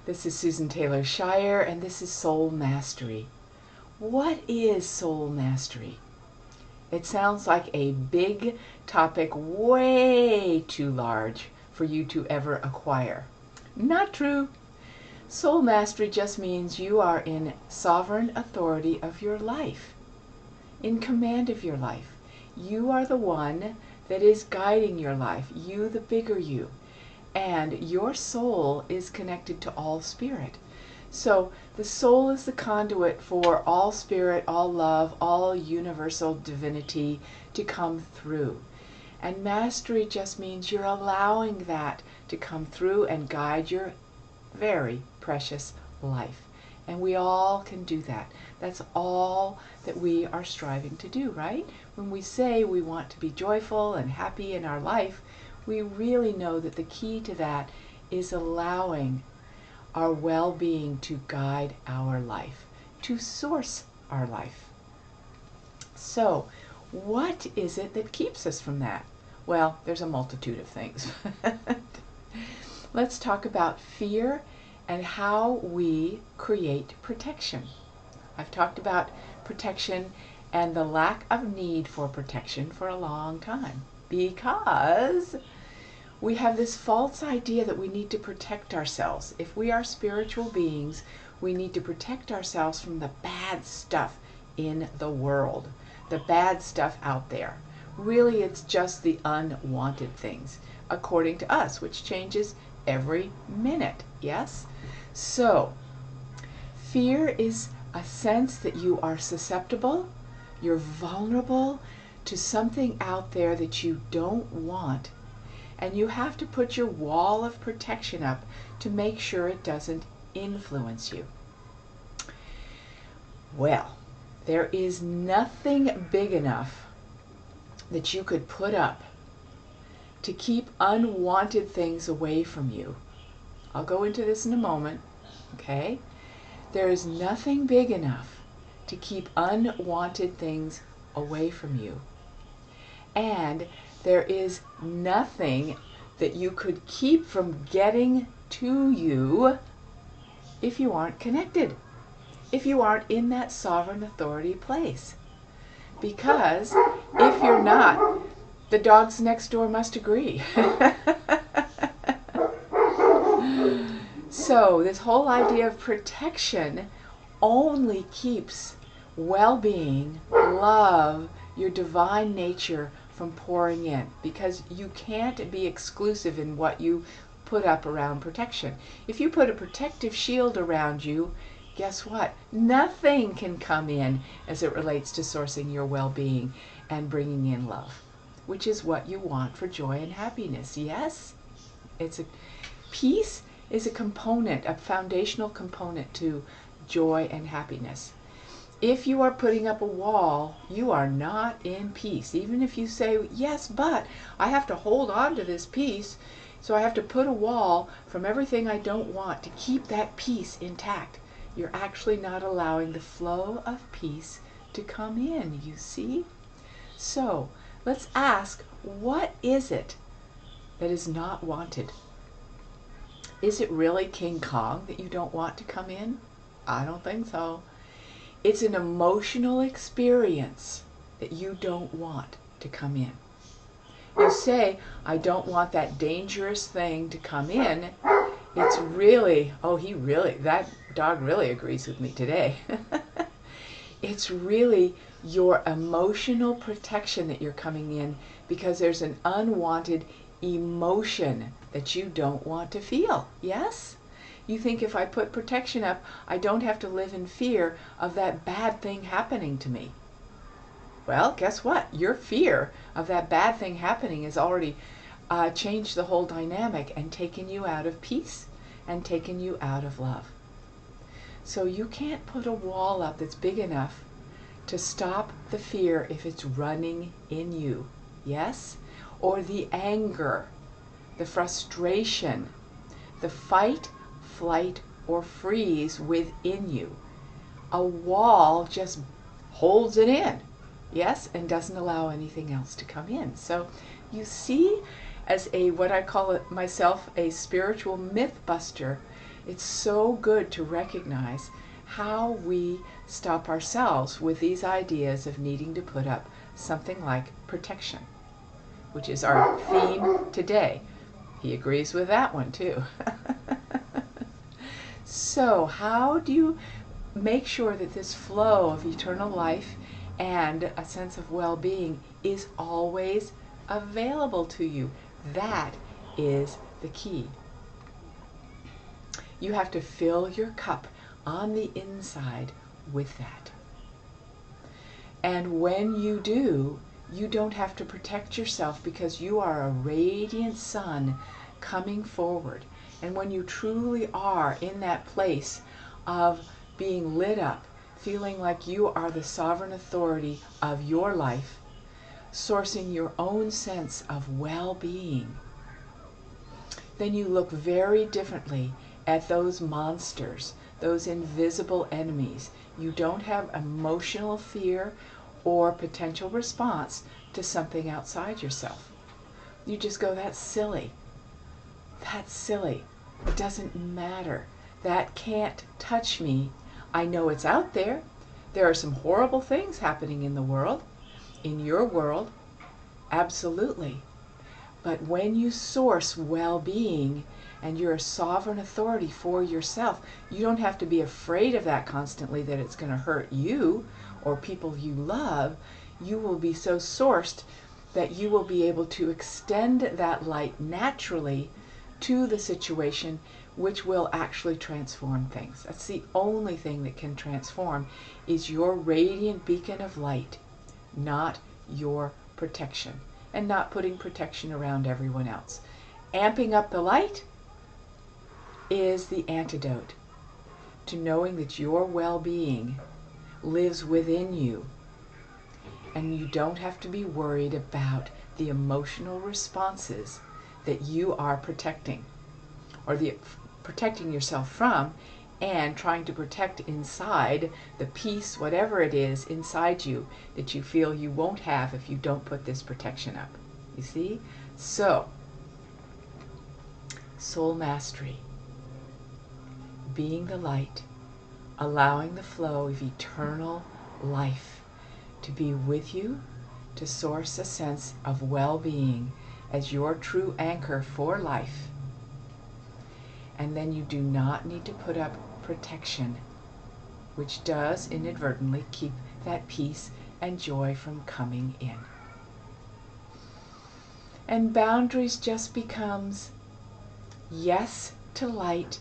This is Susan Taylor Shire, and this is Soul Mastery. What is soul mastery? It sounds like a big topic, way too large for you to ever acquire. Not true. Soul mastery just means you are in sovereign authority of your life, in command of your life. You are the one that is guiding your life, you, the bigger you. And your soul is connected to all spirit. So the soul is the conduit for all spirit, all love, all universal divinity to come through. And mastery just means you're allowing that to come through and guide your very precious life. And we all can do that. That's all that we are striving to do, right? When we say we want to be joyful and happy in our life, we really know that the key to that is allowing our well-being to guide our life, to source our life. So, what is it that keeps us from that? Well, there's a multitude of things. Let's talk about fear and how we create protection. I've talked about protection and the lack of need for protection for a long time, because we have this false idea that we need to protect ourselves. If we are spiritual beings, we need to protect ourselves from the bad stuff in the world, the bad stuff out there. Really, it's just the unwanted things, according to us, which changes every minute, yes? So, fear is a sense that you are susceptible, you're vulnerable to something out there that you don't want, and you have to put your wall of protection up to make sure it doesn't influence you. Well, there is nothing big enough that you could put up to keep unwanted things away from you. I'll go into this in a moment, okay? There is nothing big enough to keep unwanted things away from you. And there is nothing that you could keep from getting to you if you aren't connected, if you aren't in that sovereign authority place. Because if you're not, the dogs next door must agree. So this whole idea of protection only keeps well-being, love, your divine nature from pouring in, because you can't be exclusive in what you put up around protection. If you put a protective shield around you, guess what? Nothing can come in as it relates to sourcing your well-being and bringing in love, which is what you want for joy and happiness. Yes? Peace is a component, a foundational component to joy and happiness. If you are putting up a wall, you are not in peace. Even if you say, yes, but I have to hold on to this peace, so I have to put a wall from everything I don't want to keep that peace intact. You're actually not allowing the flow of peace to come in, you see? So, let's ask, what is it that is not wanted? Is it really King Kong that you don't want to come in? I don't think so. It's an emotional experience that you don't want to come in. You say, I don't want that dangerous thing to come in. It's really, that dog really agrees with me today. It's really your emotional protection that you're coming in because there's an unwanted emotion that you don't want to feel. Yes? You think if I put protection up, I don't have to live in fear of that bad thing happening to me. Well, guess what? Your fear of that bad thing happening has already changed the whole dynamic and taken you out of peace and taken you out of love. So you can't put a wall up that's big enough to stop the fear if it's running in you. Yes? Or the anger, the frustration, the fight, flight, or freeze within you. A wall just holds it in, yes, and doesn't allow anything else to come in. So you see, as what I call it myself, a spiritual myth buster, It's so good to recognize how we stop ourselves with these ideas of needing to put up something like protection, which is our theme today. He agrees with that one too. So how do you make sure that this flow of eternal life and a sense of well-being is always available to you? That is the key. You have to fill your cup on the inside with that. And when you do, you don't have to protect yourself because you are a radiant sun coming forward. And when you truly are in that place of being lit up, feeling like you are the sovereign authority of your life, sourcing your own sense of well-being, then you look very differently at those monsters, those invisible enemies. You don't have emotional fear or potential response to something outside yourself. You just go, that's silly. That's silly. It doesn't matter. That can't touch me. I know it's out there. There are some horrible things happening in the world, in your world, absolutely. But when you source well-being and you're a sovereign authority for yourself, you don't have to be afraid of that constantly, that it's going to hurt you or people you love. You will be so sourced that you will be able to extend that light naturally to the situation, which will actually transform things. That's the only thing that can transform, is your radiant beacon of light, not your protection, and not putting protection around everyone else. Amping up the light is the antidote to knowing that your well-being lives within you, and you don't have to be worried about the emotional responses that you are protecting, or protecting yourself from, and trying to protect inside the peace, whatever it is inside you, that you feel you won't have if you don't put this protection up. You see? So, soul mastery, being the light, allowing the flow of eternal life to be with you, to source a sense of well-being as your true anchor for life. And then you do not need to put up protection, which does inadvertently keep that peace and joy from coming in. And boundaries just becomes yes to light,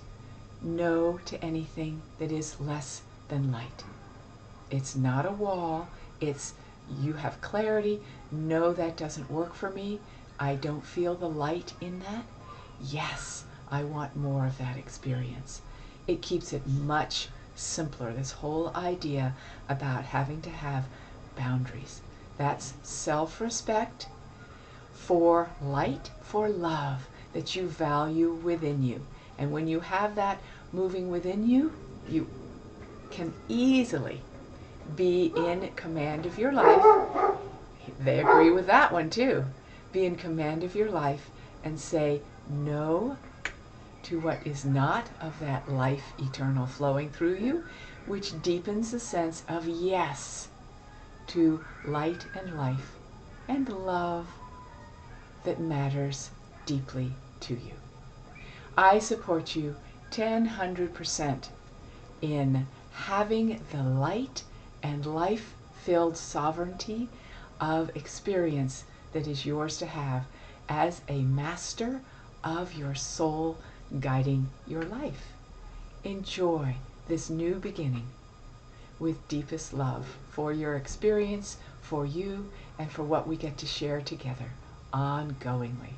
no to anything that is less than light. It's not a wall, it's you have clarity. No, that doesn't work for me. I don't feel the light in that. Yes, I want more of that experience. It keeps it much simpler, this whole idea about having to have boundaries. That's self-respect for light, for love that you value within you. And when you have that moving within you, you can easily be in command of your life. They agree with that one too. Be in command of your life and say no to what is not of that life eternal flowing through you, which deepens the sense of yes to light and life and love that matters deeply to you. I support you 100% in having the light and life-filled sovereignty of experience that is yours to have as a master of your soul guiding your life. Enjoy this new beginning with deepest love for your experience, for you, and for what we get to share together ongoingly.